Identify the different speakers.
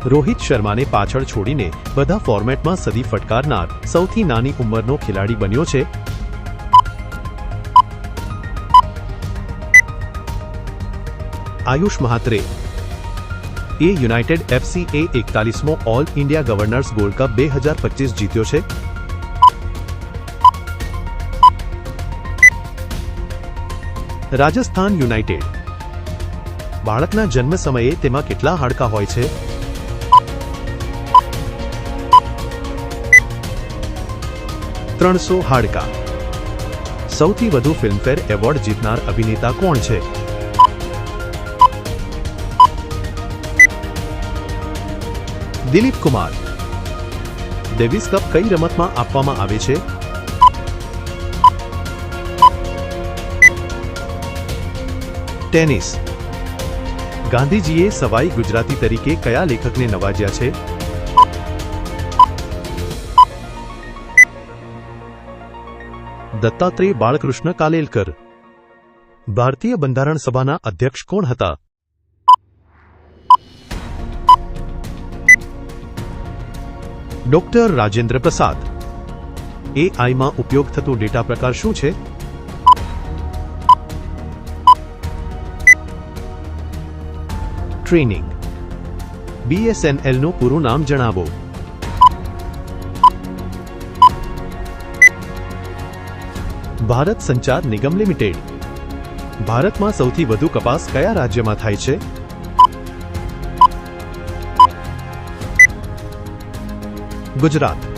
Speaker 1: રોહિત શર્માને પાછળ છોડીને બધા ફોર્મેટમાં સદી ફટકારનાર સૌથી નાની ઉંમરનો ખેલાડી બન્યો છે. આયુષ મહાત્રે. એ યુનાઇટેડ એફસી એ 41મો all India governors gold cup 2025 જીત્યો છે. રાજસ્થાન યુનાઇટેડ. બાળકના જન્મ સમયે તેમાં કેટલા હાડકાં હોય છે? ત્રણસો હાડકાં. સૌથી વધુ ફિલ્મફેર એવોર્ડ જીતનાર અભિનેતા કોણ છે? દિલીપ કુમાર. ડેવિસ કપ કઈ રમતમાં આપવામાં આવે છે? ટેનિસ. ગાંધીજીએ સવાઈ ગુજરાતી તરીકે કયા લેખકને નવાજ્યા છે? દત્તાત્રેય બાળકૃષ્ણ કાલેલકર. ભારતીય બંધારણ સભાના અધ્યક્ષ કોણ હતા? ડોક્ટર રાજેન્દ્ર પ્રસાદ. એઆઈમાં ઉપયોગ થતો ડેટા પ્રકાર શું છે? ટ્રેનિંગ. બીએસએનએલનું પૂરું નામ જણાવો. ભારત સંચાર નિગમ લિમિટેડ. ભારતમાં સૌથી વધુ કપાસ કયા રાજ્યમાં થાય છે? ગુજરાત.